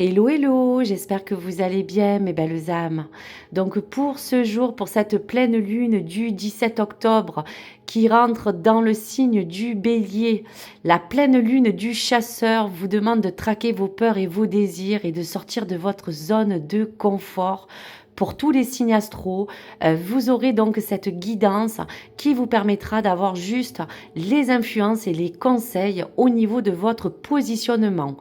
Hello, hello, j'espère que vous allez bien, mes belles âmes. Donc pour ce jour, pour cette pleine lune du 17 octobre qui rentre dans le signe du Bélier, la pleine lune du Chasseur vous demande de traquer vos peurs et vos désirs et de sortir de votre zone de confort. Pour tous les signes astraux, vous aurez donc cette guidance qui vous permettra d'avoir juste les influences et les conseils au niveau de votre positionnement.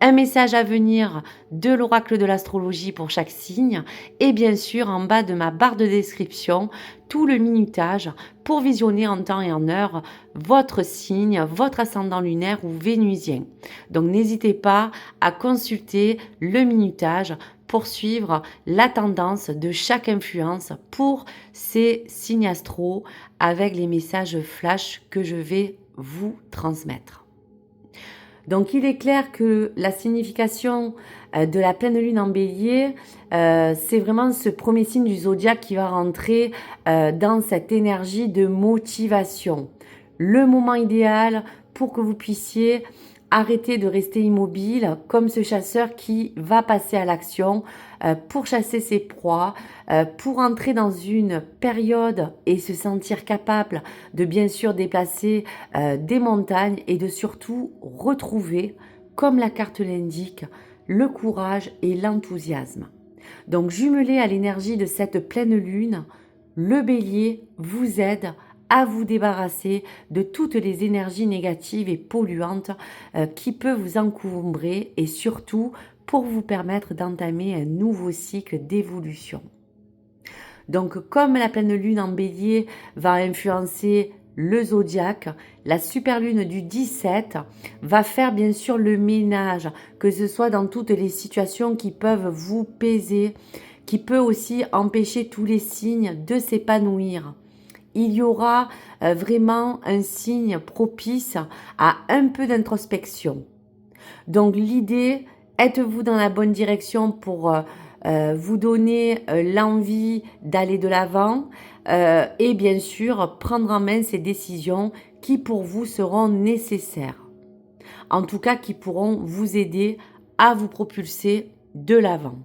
Un message à venir de l'oracle de l'astrologie pour chaque signe et bien sûr en bas de ma barre de description tout le minutage pour visionner en temps et en heure votre signe, votre ascendant lunaire ou vénusien. Donc n'hésitez pas à consulter le minutage pour suivre la tendance de chaque influence pour ces signes astraux avec les messages flash que je vais vous transmettre. Donc il est clair que la signification de la pleine lune en bélier, c'est vraiment ce premier signe du zodiaque qui va rentrer dans cette énergie de motivation. Le moment idéal pour que vous puissiez arrêter de rester immobile comme ce chasseur qui va passer à l'action pour chasser ses proies, pour entrer dans une période et se sentir capable de bien sûr déplacer des montagnes et de surtout retrouver, comme la carte l'indique, le courage et l'enthousiasme. Donc jumelé à l'énergie de cette pleine lune, le bélier vous aide à vous débarrasser de toutes les énergies négatives et polluantes qui peuvent vous encombrer et surtout pour vous permettre d'entamer un nouveau cycle d'évolution. Donc comme la pleine lune en bélier va influencer le zodiaque, la super lune du 17 va faire bien sûr le ménage, que ce soit dans toutes les situations qui peuvent vous peser, qui peut aussi empêcher tous les signes de s'épanouir. Il y aura vraiment un signe propice à un peu d'introspection. Donc l'idée, êtes-vous dans la bonne direction pour vous donner l'envie d'aller de l'avant et bien sûr prendre en main ces décisions qui pour vous seront nécessaires. En tout cas, qui pourront vous aider à vous propulser de l'avant.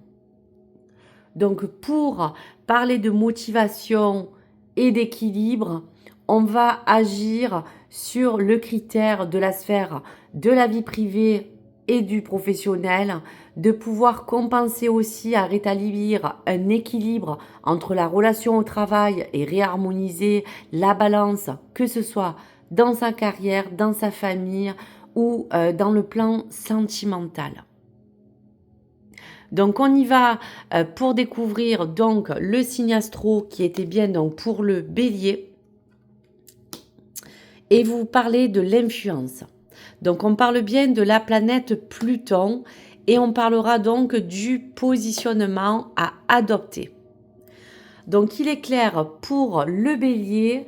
Donc pour parler de motivation et d'équilibre, on va agir sur le critère de la sphère de la vie privée et du professionnel, de pouvoir compenser aussi à rétablir un équilibre entre la relation au travail et réharmoniser la balance, que ce soit dans sa carrière, dans sa famille ou dans le plan sentimental. Donc on y va pour découvrir donc le signe astro qui était bien donc pour le bélier et vous parler de l'influence. Donc on parle bien de la planète Pluton et on parlera donc du positionnement à adopter. Donc il est clair pour le bélier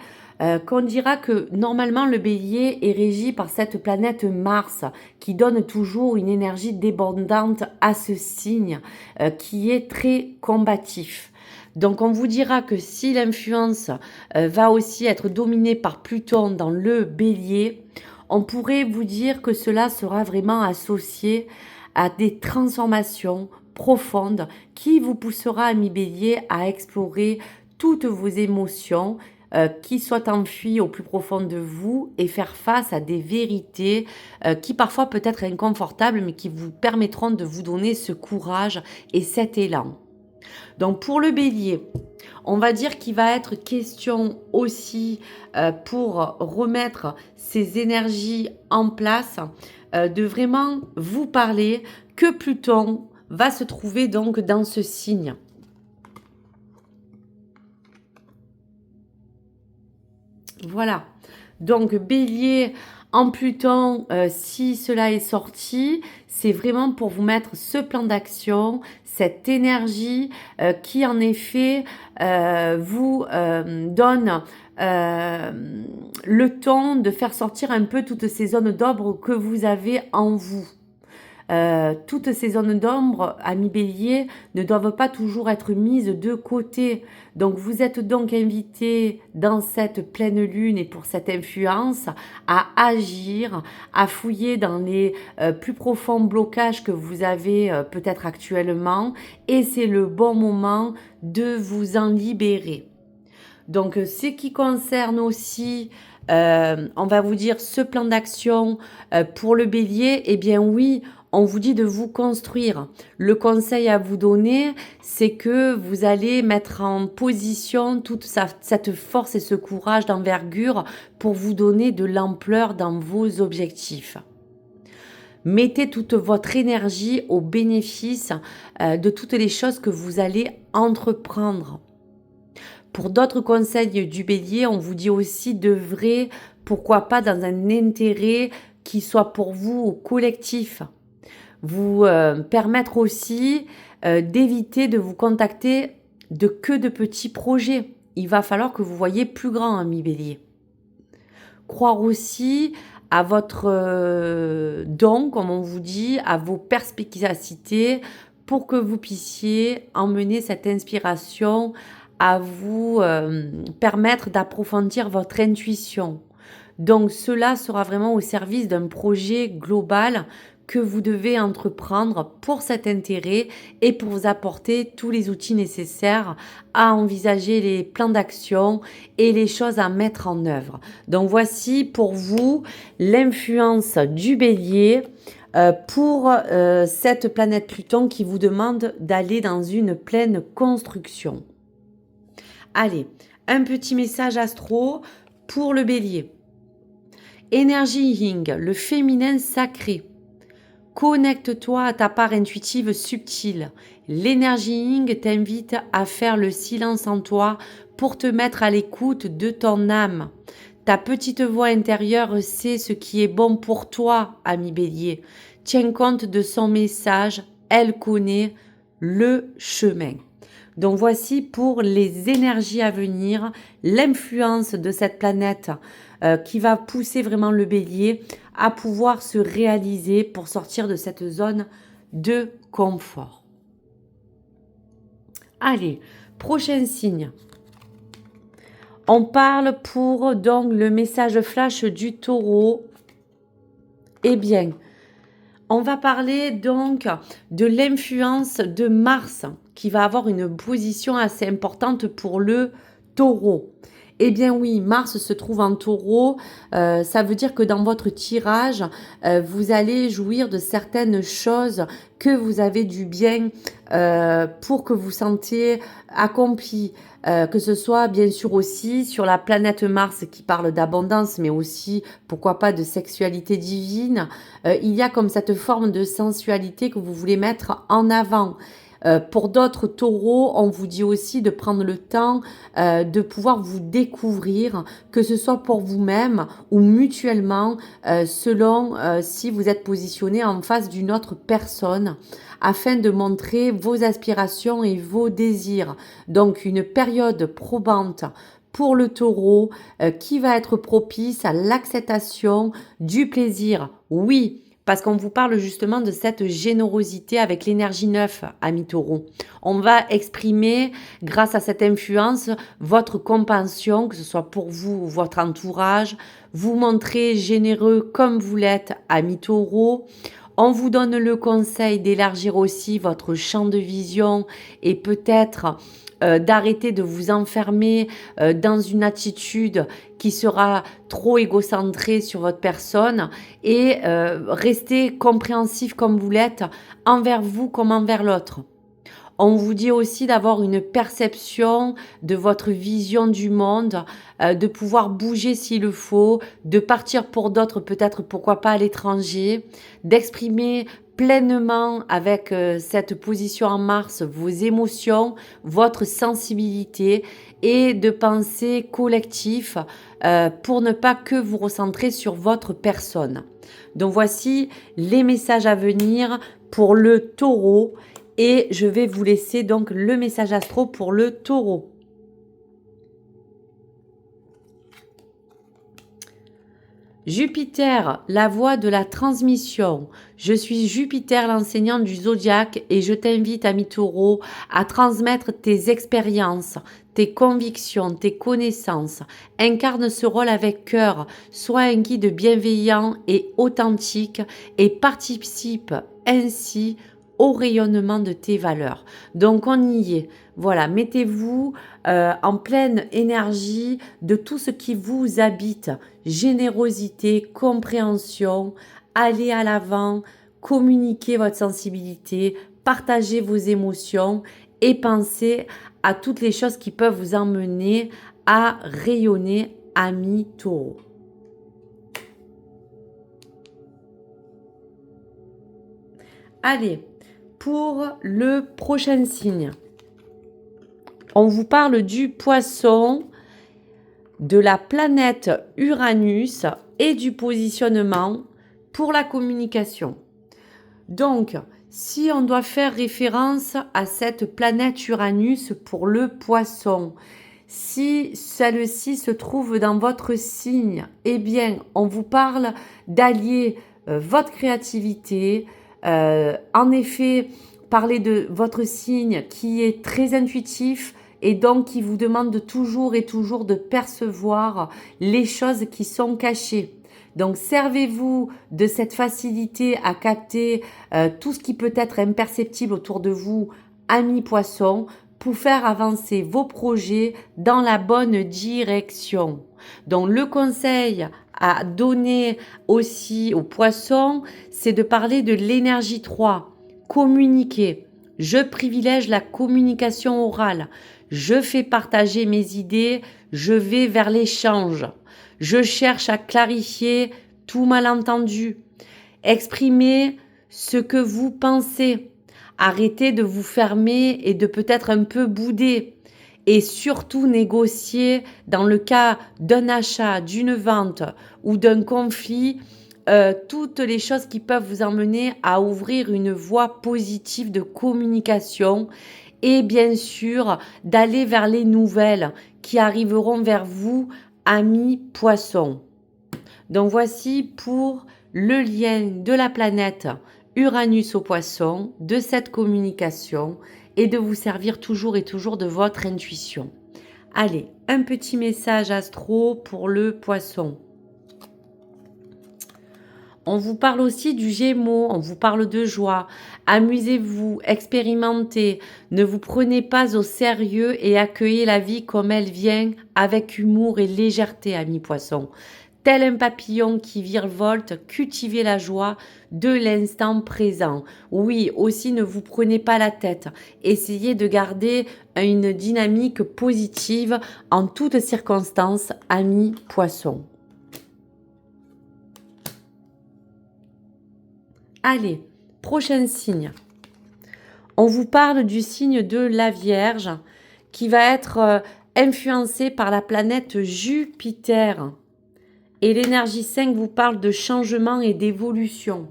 qu'on dira que normalement le bélier est régi par cette planète Mars qui donne toujours une énergie débordante à ce signe qui est très combatif. Donc on vous dira que si l'influence va aussi être dominée par Pluton dans le bélier, on pourrait vous dire que cela sera vraiment associé à des transformations profondes qui vous poussera, ami bélier, à explorer toutes vos émotions qui soient enfuies au plus profond de vous et faire face à des vérités qui parfois peuvent être inconfortables mais qui vous permettront de vous donner ce courage et cet élan. Donc pour le bélier, on va dire qu'il va être question aussi pour remettre ces énergies en place, de vraiment vous parler que Pluton va se trouver donc dans ce signe. Voilà. Donc bélier en Pluton, si cela est sorti, c'est vraiment pour vous mettre ce plan d'action, cette énergie qui en effet vous donne le temps de faire sortir un peu toutes ces zones d'ombre que vous avez en vous. toutes ces zones d'ombre, amis bélier, ne doivent pas toujours être mises de côté. Donc vous êtes donc invité dans cette pleine lune et pour cette influence à agir, à fouiller dans les plus profonds blocages que vous avez peut-être actuellement, et c'est le bon moment de vous en libérer. Donc ce qui concerne aussi, on va vous dire, ce plan d'action pour le bélier, eh bien oui, on vous dit de vous construire. Le conseil à vous donner, c'est que vous allez mettre en position toute cette force et ce courage d'envergure pour vous donner de l'ampleur dans vos objectifs. Mettez toute votre énergie au bénéfice de toutes les choses que vous allez entreprendre. Pour d'autres conseils du bélier, on vous dit aussi d'œuvrer, pourquoi pas, dans un intérêt qui soit pour vous collectif. Vous permettre aussi d'éviter de vous contacter que de petits projets. Il va falloir que vous voyez plus grand, ami bélier. Croire aussi à votre don, comme on vous dit, à vos perspicacités, pour que vous puissiez emmener cette inspiration à vous permettre d'approfondir votre intuition. Donc cela sera vraiment au service d'un projet global que vous devez entreprendre pour cet intérêt et pour vous apporter tous les outils nécessaires à envisager les plans d'action et les choses à mettre en œuvre. Donc voici pour vous l'influence du bélier pour cette planète Pluton qui vous demande d'aller dans une pleine construction. Allez, un petit message astro pour le bélier. Énergie Ying, le féminin sacré. Connecte-toi à ta part intuitive subtile. L'énergie Ying t'invite à faire le silence en toi pour te mettre à l'écoute de ton âme. Ta petite voix intérieure sait ce qui est bon pour toi, ami bélier. Tiens compte de son message, elle connaît le chemin. Donc voici pour les énergies à venir, l'influence de cette planète qui va pousser vraiment le bélier à pouvoir se réaliser pour sortir de cette zone de confort. Allez, prochain signe. On parle pour donc le message flash du taureau. Eh bien, on va parler donc de l'influence de Mars qui va avoir une position assez importante pour le taureau. Eh bien oui, Mars se trouve en taureau, ça veut dire que dans votre tirage, vous allez jouir de certaines choses que vous avez du bien pour que vous sentiez accompli. Que ce soit bien sûr aussi sur la planète Mars qui parle d'abondance, mais aussi, pourquoi pas, de sexualité divine. Il y a comme cette forme de sensualité que vous voulez mettre en avant. Pour d'autres taureaux, on vous dit aussi de prendre le temps de pouvoir vous découvrir, que ce soit pour vous-même ou mutuellement, selon si vous êtes positionné en face d'une autre personne, afin de montrer vos aspirations et vos désirs. Donc une période probante pour le taureau qui va être propice à l'acceptation du plaisir. Oui, parce qu'on vous parle justement de cette générosité avec l'énergie 9, amis taureaux. On va exprimer, grâce à cette influence, votre compassion, que ce soit pour vous ou votre entourage. Vous montrer généreux comme vous l'êtes, amis taureaux. On vous donne le conseil d'élargir aussi votre champ de vision et peut-être d'arrêter de vous enfermer dans une attitude qui sera trop égocentrée sur votre personne et rester compréhensif comme vous l'êtes envers vous comme envers l'autre. On vous dit aussi d'avoir une perception de votre vision du monde, de pouvoir bouger s'il le faut, de partir pour d'autres, peut-être pourquoi pas à l'étranger, d'exprimer pleinement avec cette position en Mars vos émotions, votre sensibilité et de penser collectif pour ne pas que vous recentrer sur votre personne. Donc voici les messages à venir pour le taureau. Et je vais vous laisser donc le message astro pour le taureau. Jupiter, la voie de la transmission. Je suis Jupiter, l'enseignant du zodiaque, et je t'invite, ami Taureau, à transmettre tes expériences, tes convictions, tes connaissances. Incarne ce rôle avec cœur, sois un guide bienveillant et authentique et participe ainsi au rayonnement de tes valeurs. Donc on y est. Voilà, mettez-vous en pleine énergie de tout ce qui vous habite. Générosité, compréhension, allez à l'avant, communiquez votre sensibilité, partagez vos émotions et pensez à toutes les choses qui peuvent vous emmener à rayonner, ami Taureau. Allez, pour le prochain signe, on vous parle du Poisson, de la planète Uranus et du positionnement pour la communication. Donc, si on doit faire référence à cette planète Uranus pour le Poisson, si celle-ci se trouve dans votre signe, eh bien, on vous parle d'allier votre créativité. En effet, parler de votre signe qui est très intuitif et donc qui vous demande toujours et toujours de percevoir les choses qui sont cachées. Donc, servez-vous de cette facilité à capter tout ce qui peut être imperceptible autour de vous, amis poissons, pour faire avancer vos projets dans la bonne direction. Donc, le conseil à donner aussi aux poissons, c'est de parler de l'énergie 3, communiquer. Je privilège la communication orale. Je fais partager mes idées, je vais vers l'échange. Je cherche à clarifier tout malentendu. Exprimez ce que vous pensez. Arrêtez de vous fermer et de peut-être un peu bouder. Et surtout négocier dans le cas d'un achat, d'une vente ou d'un conflit, toutes les choses qui peuvent vous emmener à ouvrir une voie positive de communication et bien sûr d'aller vers les nouvelles qui arriveront vers vous, amis poissons. Donc voici pour le lien de la planète Uranus au poisson, de cette communication et de vous servir toujours et toujours de votre intuition. Allez, un petit message astro pour le poisson. On vous parle aussi du Gémeaux, on vous parle de joie. Amusez-vous, expérimentez, ne vous prenez pas au sérieux et accueillez la vie comme elle vient avec humour et légèreté, amis poissons. Tel un papillon qui virevolte, cultivez la joie de l'instant présent. Oui, aussi ne vous prenez pas la tête. Essayez de garder une dynamique positive en toutes circonstances, amis poissons. Allez, prochain signe. On vous parle du signe de la Vierge qui va être influencé par la planète Jupiter. Et l'énergie 5 vous parle de changement et d'évolution.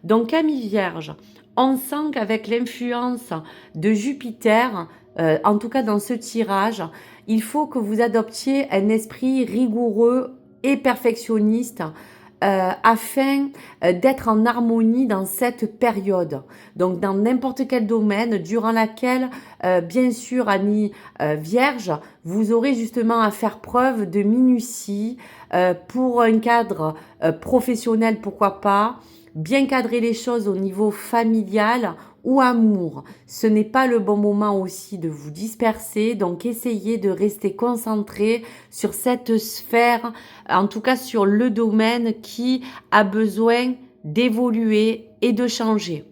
Donc, amis Vierge, on sent qu'avec l'influence de Jupiter, en tout cas dans ce tirage, il faut que vous adoptiez un esprit rigoureux et perfectionniste afin d'être en harmonie dans cette période. Donc, dans n'importe quel domaine, durant laquelle, bien sûr, amis vierges, vous aurez justement à faire preuve de minutie pour un cadre professionnel, pourquoi pas, bien cadrer les choses au niveau familial ou amour. Ce n'est pas le bon moment aussi de vous disperser, donc essayez de rester concentré sur cette sphère, en tout cas sur le domaine qui a besoin d'évoluer et de changer.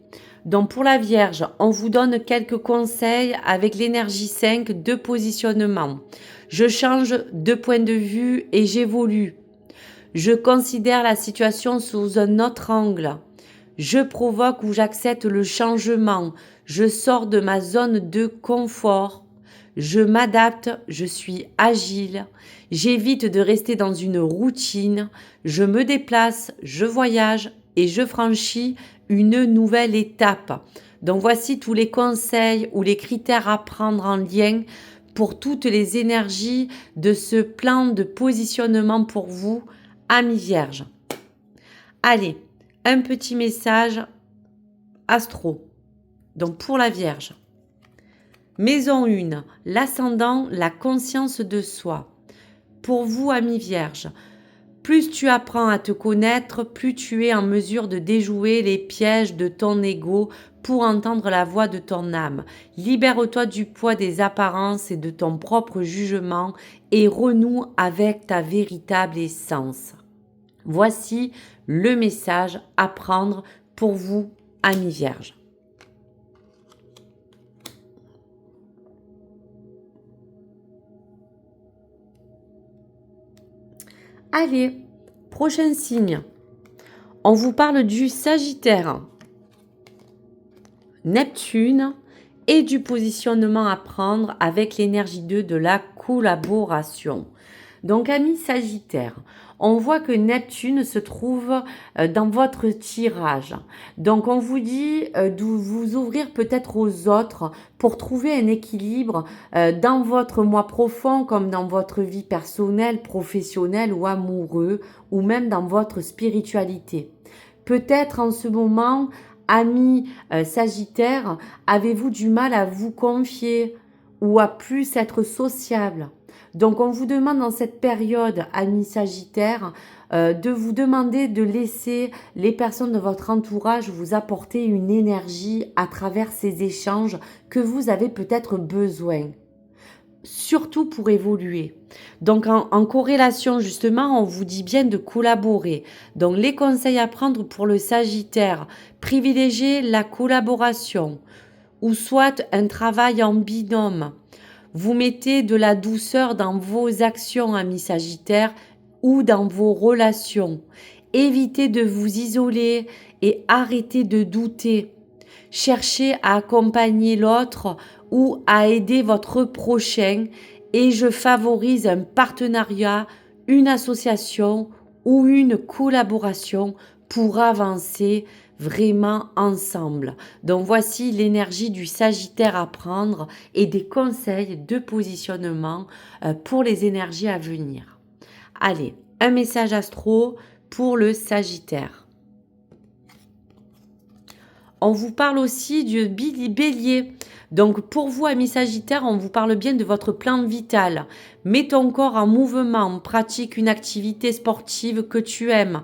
Donc pour la Vierge, on vous donne quelques conseils avec l'énergie 5 de positionnement. Je change de point de vue et j'évolue. Je considère la situation sous un autre angle. Je provoque ou j'accepte le changement. Je sors de ma zone de confort. Je m'adapte, je suis agile. J'évite de rester dans une routine. Je me déplace, je voyage et je franchis une nouvelle étape. Donc voici tous les conseils ou les critères à prendre en lien pour toutes les énergies de ce plan de positionnement pour vous, amis vierges. Allez, un petit message astro. Donc pour la Vierge. Maison 1, l'ascendant, la conscience de soi. Pour vous, amis Vierge, plus tu apprends à te connaître, plus tu es en mesure de déjouer les pièges de ton ego pour entendre la voix de ton âme. Libère-toi du poids des apparences et de ton propre jugement et renoue avec ta véritable essence. Voici le message à prendre pour vous, amis Vierge. Allez, prochain signe. On vous parle du Sagittaire, Neptune et du positionnement à prendre avec l'énergie 2 de la collaboration. Donc, amis Sagittaire, on voit que Neptune se trouve dans votre tirage. Donc, on vous dit de vous ouvrir peut-être aux autres pour trouver un équilibre dans votre moi profond comme dans votre vie personnelle, professionnelle ou amoureux ou même dans votre spiritualité. Peut-être en ce moment, amis Sagittaire, avez-vous du mal à vous confier ou à plus être sociable? Donc, on vous demande dans cette période, amis Sagittaire, de vous demander de laisser les personnes de votre entourage vous apporter une énergie à travers ces échanges que vous avez peut-être besoin. Surtout pour évoluer. Donc, en corrélation, justement, on vous dit bien de collaborer. Donc, les conseils à prendre pour le Sagittaire, privilégiez la collaboration ou soit un travail en binôme. Vous mettez de la douceur dans vos actions, amis Sagittaire, ou dans vos relations. Évitez de vous isoler et arrêtez de douter. Cherchez à accompagner l'autre ou à aider votre prochain et je favorise un partenariat, une association ou une collaboration pour avancer vraiment ensemble. Donc voici l'énergie du Sagittaire à prendre et des conseils de positionnement pour les énergies à venir. Allez, un message astro pour le Sagittaire. On vous parle aussi du Bélier. Donc pour vous, amis Sagittaire, on vous parle bien de votre plan vital. Mets ton corps en mouvement, pratique une activité sportive que tu aimes.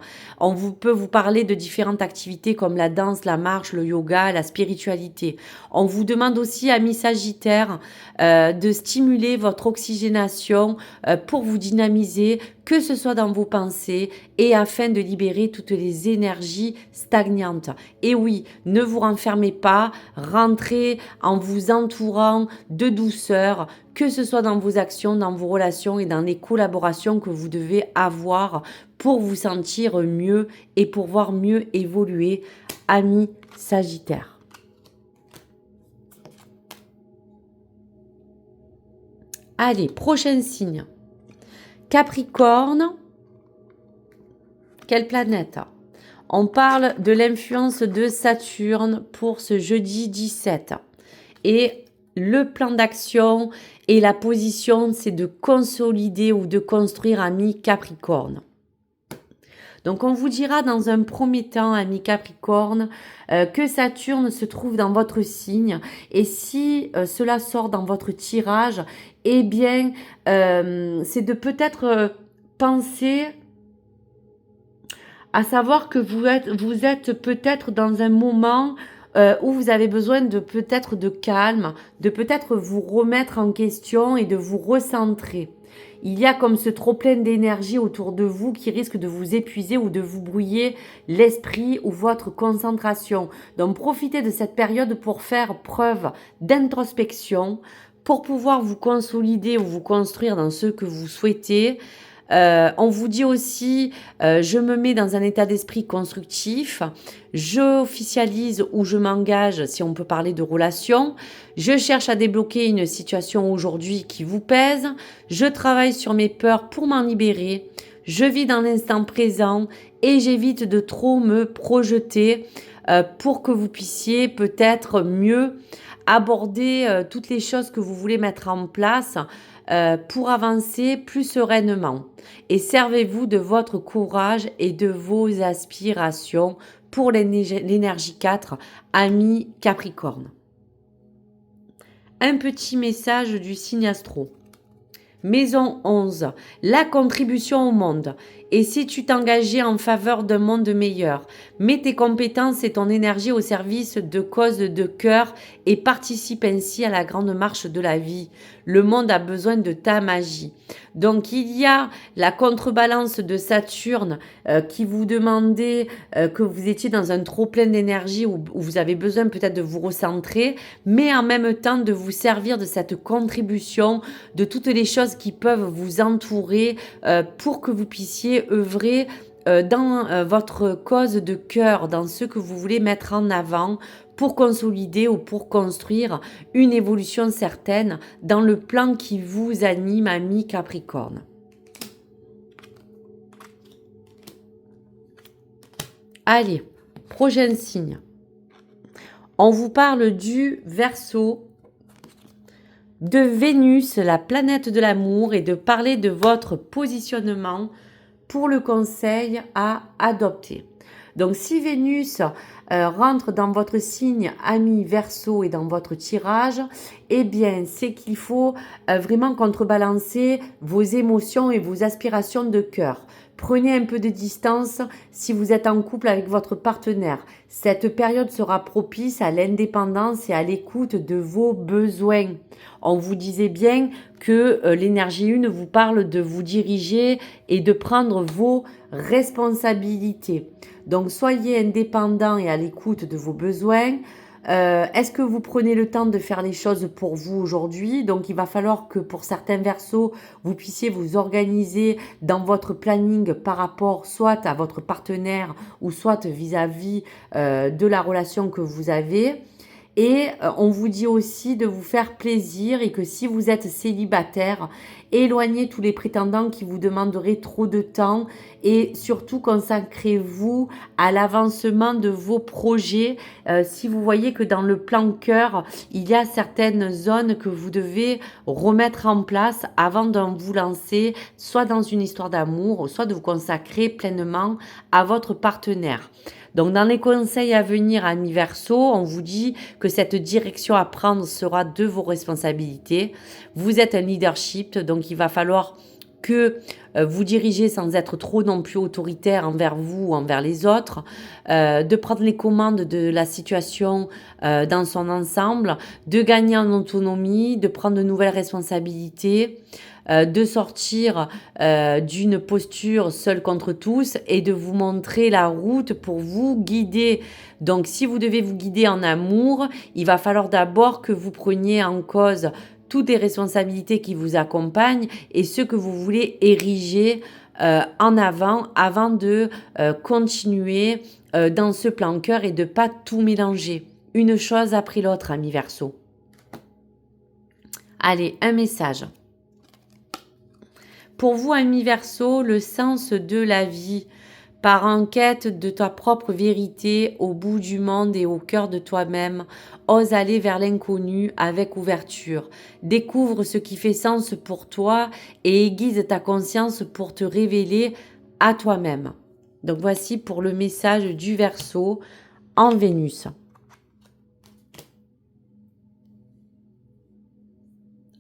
Peut vous parler de différentes activités comme la danse, la marche, le yoga, la spiritualité. On vous demande aussi, amis Sagittaire, de stimuler votre oxygénation pour vous dynamiser, que ce soit dans vos pensées et afin de libérer toutes les énergies stagnantes. Et oui, ne vous renfermez pas, rentrez en vous entourant de douceur, que ce soit dans vos actions, dans vos relations et dans les collaborations que vous devez avoir pour vous sentir mieux et pour voir mieux évoluer, amis Sagittaire. Allez, prochain signe. Capricorne, quelle planète? On parle de l'influence de Saturne pour ce jeudi 17. Et le plan d'action et la position, c'est de consolider ou de construire, amis Capricorne. Donc, on vous dira dans un premier temps, amis Capricorne, que Saturne se trouve dans votre signe. Et si cela sort dans votre tirage, eh bien, c'est de peut-être penser à savoir que vous êtes peut-être dans un moment où vous avez besoin de peut-être de calme, de peut-être vous remettre en question et de vous recentrer. Il y a comme ce trop-plein d'énergie autour de vous qui risque de vous épuiser ou de vous brouiller l'esprit ou votre concentration. Donc profitez de cette période pour faire preuve d'introspection, pour pouvoir vous consolider ou vous construire dans ce que vous souhaitez. On vous dit aussi, je me mets dans un état d'esprit constructif, je officialise ou je m'engage, si on peut parler de relation, je cherche à débloquer une situation aujourd'hui qui vous pèse, je travaille sur mes peurs pour m'en libérer, je vis dans l'instant présent et j'évite de trop me projeter pour que vous puissiez peut-être mieux aborder toutes les choses que vous voulez mettre en place pour avancer plus sereinement. Et servez-vous de votre courage et de vos aspirations pour l'énergie 4, ami Capricorne. Un petit message du signe astro. Maison 11, la contribution au monde. Et si tu t'engageais en faveur d'un monde meilleur, mets tes compétences et ton énergie au service de causes de cœur et participe ainsi à la grande marche de la vie. Le monde a besoin de ta magie. Donc il y a la contrebalance de Saturne qui vous demandait que vous étiez dans un trop plein d'énergie où vous avez besoin peut-être de vous recentrer, mais en même temps de vous servir de cette contribution, de toutes les choses qui peuvent vous entourer pour que vous puissiez œuvrer dans votre cause de cœur, dans ce que vous voulez mettre en avant pour consolider ou pour construire une évolution certaine dans le plan qui vous anime, ami Capricorne. Allez, prochain signe. On vous parle du Verseau, de Vénus, la planète de l'amour, et de parler de votre positionnement pour le conseil à adopter. Donc si Vénus rentre dans votre signe ami Verseau et dans votre tirage, eh bien c'est qu'il faut vraiment contrebalancer vos émotions et vos aspirations de cœur. Prenez un peu de distance si vous êtes en couple avec votre partenaire. Cette période sera propice à l'indépendance et à l'écoute de vos besoins. On vous disait bien que l'énergie 1 vous parle de vous diriger et de prendre vos responsabilités. Donc soyez indépendant et à l'écoute de vos besoins. Est-ce que vous prenez le temps de faire les choses pour vous aujourd'hui? Donc il va falloir que pour certains Verseaux, vous puissiez vous organiser dans votre planning par rapport soit à votre partenaire ou soit vis-à-vis de la relation que vous avez. Et on vous dit aussi de vous faire plaisir et que si vous êtes célibataire, éloignez tous les prétendants qui vous demanderaient trop de temps et surtout consacrez-vous à l'avancement de vos projets. Si vous voyez que dans le plan cœur, il y a certaines zones que vous devez remettre en place avant de vous lancer, soit dans une histoire d'amour, soit de vous consacrer pleinement à votre partenaire. Donc, dans les conseils à venir, amis Verseau, on vous dit que cette direction à prendre sera de vos responsabilités. Vous êtes un leadership, donc il va falloir que vous dirigez sans être trop non plus autoritaire envers vous ou envers les autres, de prendre les commandes de la situation dans son ensemble, de gagner en autonomie, de prendre de nouvelles responsabilités, de sortir d'une posture seule contre tous et de vous montrer la route pour vous guider. Donc si vous devez vous guider en amour, il va falloir d'abord que vous preniez en cause toutes les responsabilités qui vous accompagnent et ce que vous voulez ériger en avant de continuer dans ce plan cœur et de ne pas tout mélanger. Une chose après l'autre, amis Verseau. Allez, un message. Pour vous, amis Verseau, le sens de la vie, par enquête de ta propre vérité au bout du monde et au cœur de toi-même, ose aller vers l'inconnu avec ouverture. Découvre ce qui fait sens pour toi et aiguise ta conscience pour te révéler à toi-même. Donc voici pour le message du Verseau en Vénus.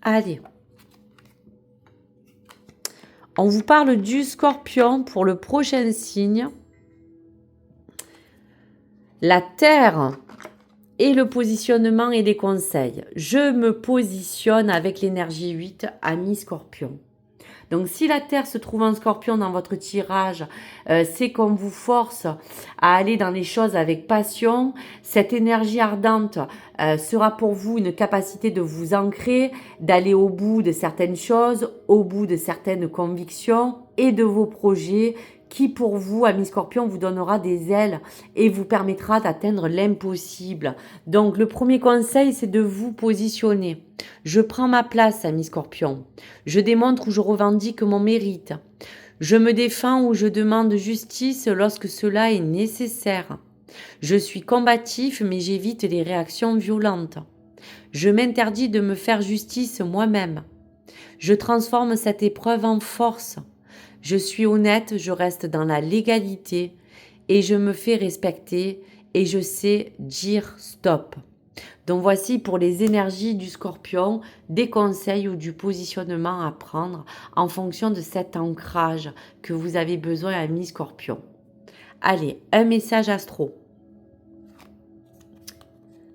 Allez. On vous parle du Scorpion pour le prochain signe. La Terre et le positionnement et les conseils. Je me positionne avec l'énergie 8, ami Scorpion. Donc si la Terre se trouve en Scorpion dans votre tirage, c'est qu'on vous force à aller dans les choses avec passion. Cette énergie ardente sera pour vous une capacité de vous ancrer, d'aller au bout de certaines choses, au bout de certaines convictions et de vos projets qui pour vous, ami Scorpion, vous donnera des ailes et vous permettra d'atteindre l'impossible. Donc le premier conseil, c'est de vous positionner. Je prends ma place, ami Scorpion. Je démontre ou je revendique mon mérite. Je me défends ou je demande justice lorsque cela est nécessaire. Je suis combatif, mais j'évite les réactions violentes. Je m'interdis de me faire justice moi-même. Je transforme cette épreuve en force. Je suis honnête, je reste dans la légalité et je me fais respecter et je sais dire stop. Donc voici pour les énergies du Scorpion, des conseils ou du positionnement à prendre en fonction de cet ancrage que vous avez besoin, ami Scorpion. Allez, un message astro.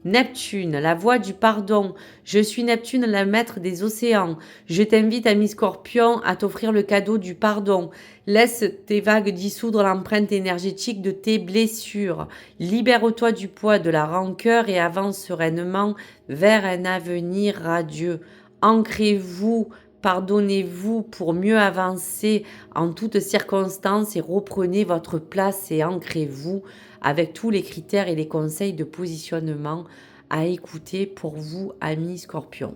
Neptune, la voix du pardon. Je suis Neptune, la maître des océans. Je t'invite, ami Scorpion, à t'offrir le cadeau du pardon. Laisse tes vagues dissoudre l'empreinte énergétique de tes blessures. Libère-toi du poids de la rancœur et avance sereinement vers un avenir radieux. Ancrez-vous, pardonnez-vous pour mieux avancer en toutes circonstances et reprenez votre place et ancrez-vous avec tous les critères et les conseils de positionnement à écouter pour vous, amis Scorpion.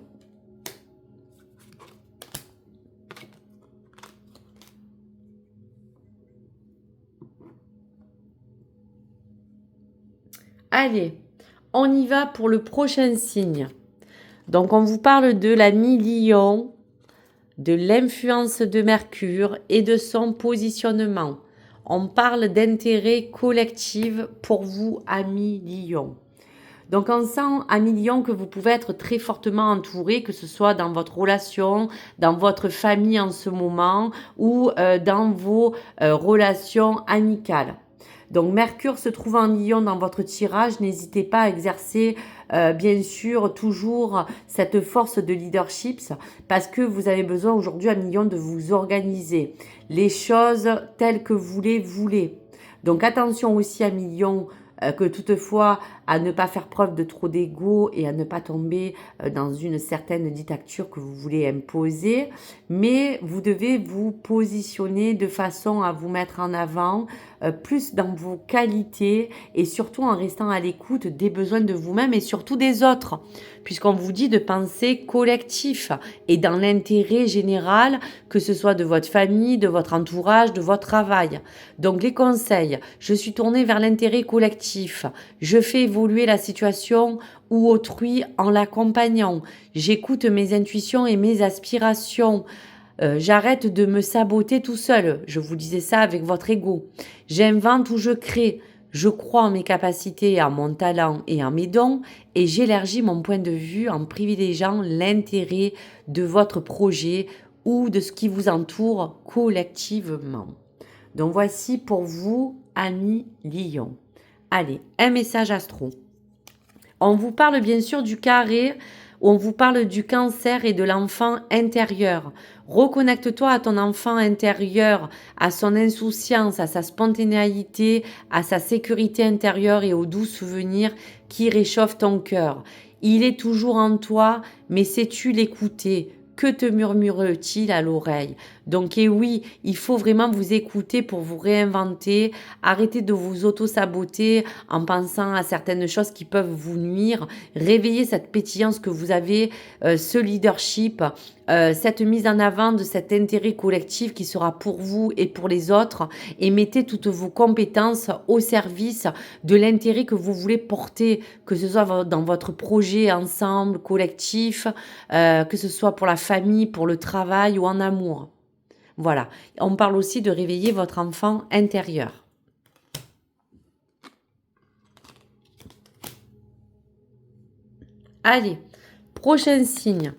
Allez, on y va pour le prochain signe. Donc, on vous parle de la mi-lion, de l'influence de Mercure et de son positionnement. On parle d'intérêt collectif pour vous, amis Lion. Donc on sent, amis Lion, que vous pouvez être très fortement entouré, que ce soit dans votre relation, dans votre famille en ce moment ou dans vos relations amicales. Donc Mercure se trouve en Lion dans votre tirage, n'hésitez pas à exercer bien sûr toujours cette force de leadership parce que vous avez besoin aujourd'hui à Lion de vous organiser les choses telles que vous les voulez. Donc attention aussi à Lion que toutefois à ne pas faire preuve de trop d'ego et à ne pas tomber dans une certaine dictature que vous voulez imposer, mais vous devez vous positionner de façon à vous mettre en avant plus dans vos qualités et surtout en restant à l'écoute des besoins de vous-même et surtout des autres, puisqu'on vous dit de penser collectif et dans l'intérêt général, que ce soit de votre famille, de votre entourage, de votre travail. Donc les conseils, je suis tournée vers l'intérêt collectif, je fais évoluer la situation ou autrui en l'accompagnant, j'écoute mes intuitions et mes aspirations. J'arrête de me saboter tout seul. Je vous disais ça avec votre ego. J'invente ou je crée. Je crois en mes capacités, en mon talent et en mes dons et j'élargis mon point de vue en privilégiant l'intérêt de votre projet ou de ce qui vous entoure collectivement. Donc voici pour vous, amis Lion. Allez, un message astro. On vous parle bien sûr du carré, on vous parle du cancer et de l'enfant intérieur. Reconnecte-toi à ton enfant intérieur, à son insouciance, à sa spontanéité, à sa sécurité intérieure et aux doux souvenirs qui réchauffent ton cœur. Il est toujours en toi, mais sais-tu l'écouter ? Que te murmure-t-il à l'oreille? Donc, et oui, il faut vraiment vous écouter pour vous réinventer. Arrêtez de vous auto-saboter en pensant à certaines choses qui peuvent vous nuire. Réveillez cette pétillance que vous avez, ce leadership, cette mise en avant de cet intérêt collectif qui sera pour vous et pour les autres. Et mettez toutes vos compétences au service de l'intérêt que vous voulez porter, que ce soit dans votre projet ensemble, collectif, que ce soit pour la famille, pour le travail ou en amour. Voilà, on parle aussi de réveiller votre enfant intérieur. Allez, prochain signe.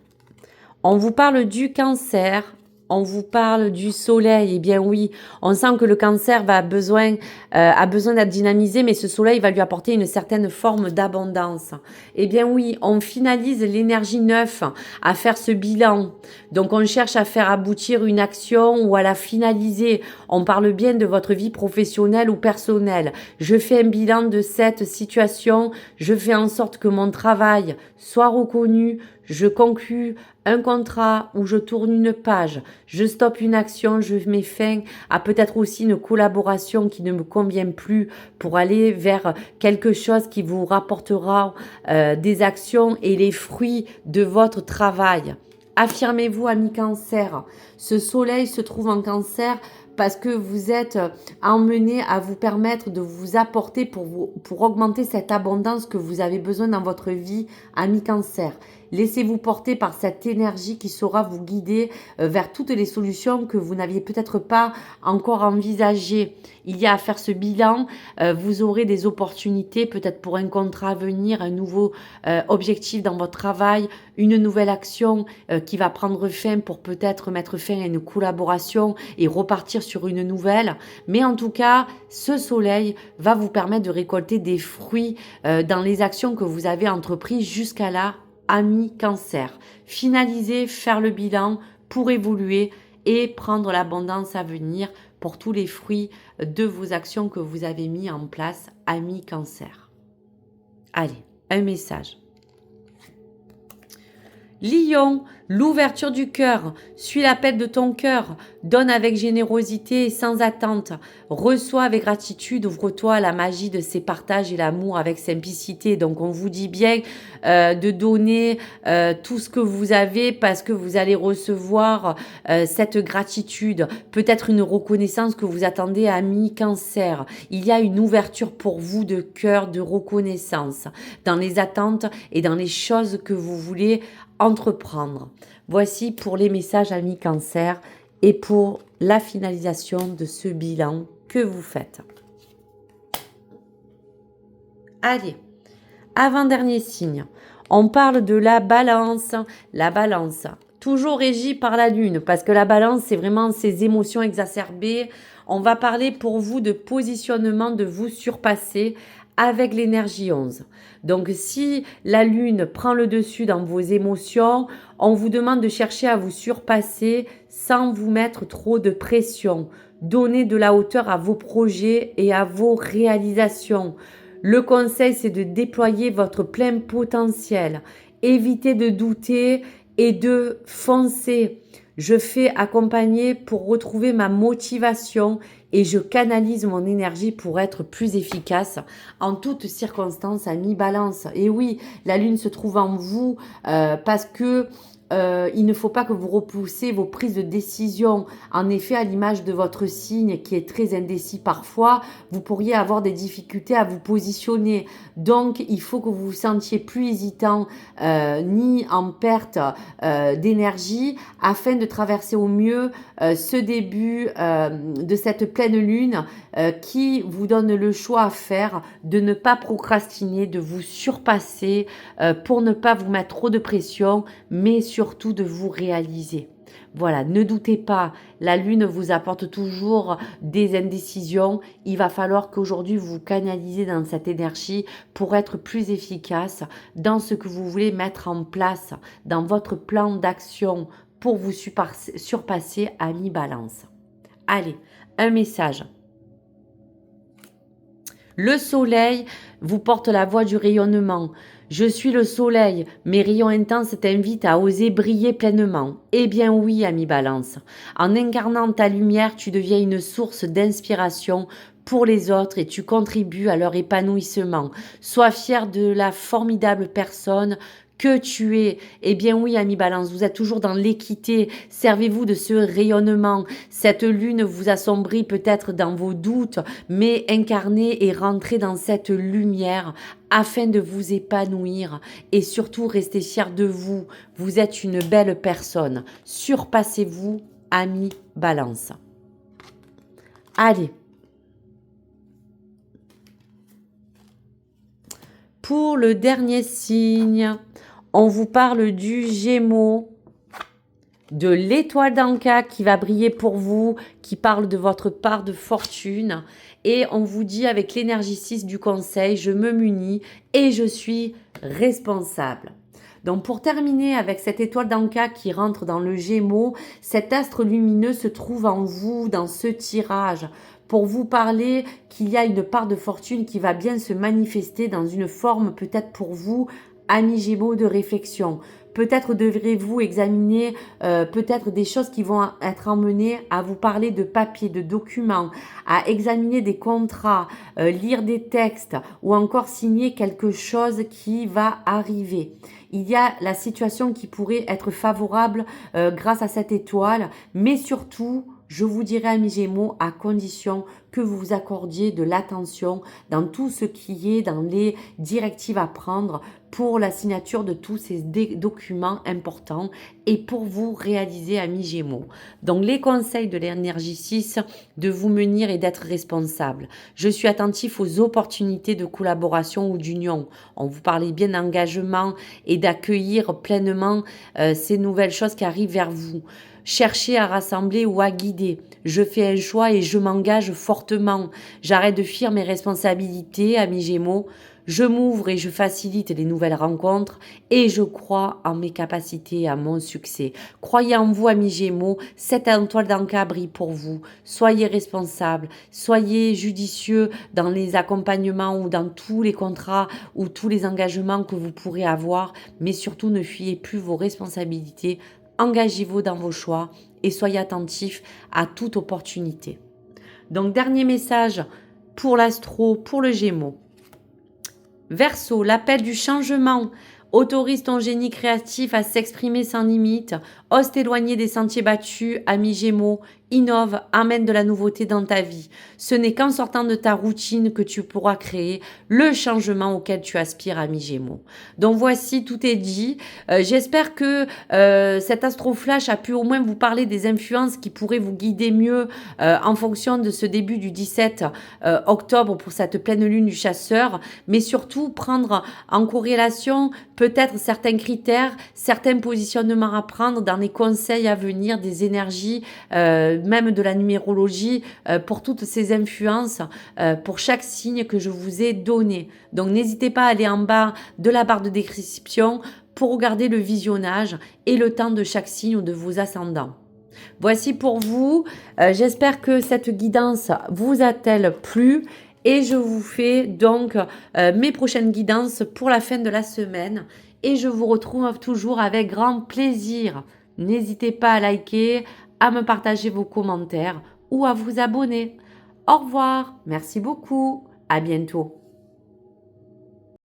On vous parle du cancer, on vous parle du soleil. Eh bien oui, on sent que le cancer a besoin d'être dynamisé, mais ce soleil va lui apporter une certaine forme d'abondance. Eh bien oui, on finalise l'énergie neuve à faire ce bilan. Donc on cherche à faire aboutir une action ou à la finaliser. On parle bien de votre vie professionnelle ou personnelle. Je fais un bilan de cette situation, je fais en sorte que mon travail soit reconnu, je conclus un contrat ou je tourne une page, je stoppe une action, je mets fin à peut-être aussi une collaboration qui ne me convient plus pour aller vers quelque chose qui vous rapportera des actions et les fruits de votre travail. Affirmez-vous, ami Cancer. Ce soleil se trouve en Cancer parce que vous êtes emmené à vous permettre de vous apporter pour augmenter cette abondance que vous avez besoin dans votre vie, ami Cancer. Laissez-vous porter par cette énergie qui saura vous guider vers toutes les solutions que vous n'aviez peut-être pas encore envisagées. Il y a à faire ce bilan, vous aurez des opportunités peut-être pour un contrat à venir, un nouveau objectif dans votre travail, une nouvelle action qui va prendre fin pour peut-être mettre fin à une collaboration et repartir sur une nouvelle. Mais en tout cas, ce soleil va vous permettre de récolter des fruits dans les actions que vous avez entreprises jusqu'à là, ami Cancer. Finaliser, faire le bilan pour évoluer et prendre l'abondance à venir pour tous les fruits de vos actions que vous avez mis en place, ami Cancer. Allez, un message. Lion, l'ouverture du cœur, suis l'appel de ton cœur, donne avec générosité et sans attente, reçois avec gratitude, ouvre-toi à la magie de ces partages et l'amour avec simplicité. Donc on vous dit bien de donner tout ce que vous avez parce que vous allez recevoir cette gratitude, peut-être une reconnaissance que vous attendez, ami Cancer. Il y a une ouverture pour vous de cœur, de reconnaissance dans les attentes et dans les choses que vous voulez entreprendre. Voici pour les messages amis Cancer et pour la finalisation de ce bilan que vous faites. Allez, avant-dernier signe, on parle de la balance. La balance, toujours régie par la lune, parce que la balance, c'est vraiment ces émotions exacerbées. On va parler pour vous de positionnement, de vous surpasser avec l'énergie 11. Donc, si la lune prend le dessus dans vos émotions, on vous demande de chercher à vous surpasser sans vous mettre trop de pression. Donnez de la hauteur à vos projets et à vos réalisations. Le conseil, c'est de déployer votre plein potentiel. Évitez de douter et de foncer. Je fais accompagner pour retrouver ma motivation et je canalise mon énergie pour être plus efficace en toutes circonstances, ami Balance. Et oui, la lune se trouve en vous parce que il ne faut pas que vous repoussez vos prises de décision. En effet, à l'image de votre signe qui est très indécis parfois, vous pourriez avoir des difficultés à vous positionner. Donc, il faut que vous vous sentiez plus hésitant ni en perte d'énergie afin de traverser au mieux ce début de cette pleine lune qui vous donne le choix à faire de ne pas procrastiner, de vous surpasser pour ne pas vous mettre trop de pression, mais surtout de vous réaliser. Voilà, ne doutez pas, la lune vous apporte toujours des indécisions. Il va falloir qu'aujourd'hui vous canalisez dans cette énergie pour être plus efficace dans ce que vous voulez mettre en place, dans votre plan d'action pour vous surpasser, ami Balance. Allez, un message. Le soleil vous porte la voie du rayonnement. Je suis le soleil, mes rayons intenses t'invitent à oser briller pleinement. Eh bien oui, ami Balance, en incarnant ta lumière, tu deviens une source d'inspiration pour les autres et tu contribues à leur épanouissement. Sois fier de la formidable personne que tu es. Eh bien oui, ami Balance, vous êtes toujours dans l'équité. Servez-vous de ce rayonnement. Cette lune vous assombrit peut-être dans vos doutes, mais incarnez et rentrez dans cette lumière afin de vous épanouir et surtout restez fiers de vous. Vous êtes une belle personne. Surpassez-vous, ami Balance. Allez. Pour le dernier signe, on vous parle du Gémeaux, de l'étoile d'Anka qui va briller pour vous, qui parle de votre part de fortune. Et on vous dit avec l'énergie 6 du conseil, je me munis et je suis responsable. Donc pour terminer avec cette étoile d'Anka qui rentre dans le Gémeaux, cet astre lumineux se trouve en vous dans ce tirage pour vous parler qu'il y a une part de fortune qui va bien se manifester dans une forme peut-être pour vous, amis Gémeaux, de réflexion. Peut-être devrez-vous examiner peut-être des choses qui vont être emmenées à vous parler de papiers, de documents, à examiner des contrats, lire des textes ou encore signer quelque chose qui va arriver. Il y a la situation qui pourrait être favorable grâce à cette étoile, mais surtout, Je vous dirai, amis Gémeaux, à condition que vous vous accordiez de l'attention dans tout ce qui est dans les directives à prendre pour la signature de tous ces documents importants et pour vous réaliser, amis Gémeaux. Donc, les conseils de l'énergie 6, de vous munir et d'être responsable. Je suis attentif aux opportunités de collaboration ou d'union. On vous parlait bien d'engagement et d'accueillir pleinement ces nouvelles choses qui arrivent vers vous. Cherchez à rassembler ou à guider. Je fais un choix et je m'engage fortement. J'arrête de fuir mes responsabilités, amis Gémeaux. Je m'ouvre et je facilite les nouvelles rencontres et je crois en mes capacités et à mon succès. Croyez en vous, amis Gémeaux. Cette étoile d'Anka brille pour vous. Soyez responsables, soyez judicieux dans les accompagnements ou dans tous les contrats ou tous les engagements que vous pourrez avoir, mais surtout ne fuyez plus vos responsabilités. Engagez-vous dans vos choix et soyez attentifs à toute opportunité. Donc, dernier message pour l'astro, pour le Gémeaux. Verseau, l'appel du changement autorise ton génie créatif à s'exprimer sans limite. Ose t'éloigner des sentiers battus, ami Gémeaux. Innove, amène de la nouveauté dans ta vie. Ce n'est qu'en sortant de ta routine que tu pourras créer le changement auquel tu aspires, ami Gémeaux. Donc voici, tout est dit. J'espère que cet astroflash a pu au moins vous parler des influences qui pourraient vous guider mieux en fonction de ce début du 17 octobre pour cette pleine lune du chasseur, mais surtout prendre en corrélation peut-être certains critères, certains positionnements à prendre dans les conseils à venir, des énergies, même de la numérologie, pour toutes ces influences, pour chaque signe que je vous ai donné. Donc n'hésitez pas à aller en bas de la barre de description pour regarder le visionnage et le temps de chaque signe ou de vos ascendants. Voici pour vous. J'espère que cette guidance vous a-t-elle plu et je vous fais donc mes prochaines guidances pour la fin de la semaine et je vous retrouve toujours avec grand plaisir. N'hésitez pas à liker, à me partager vos commentaires ou à vous abonner. Au revoir, merci beaucoup, à bientôt.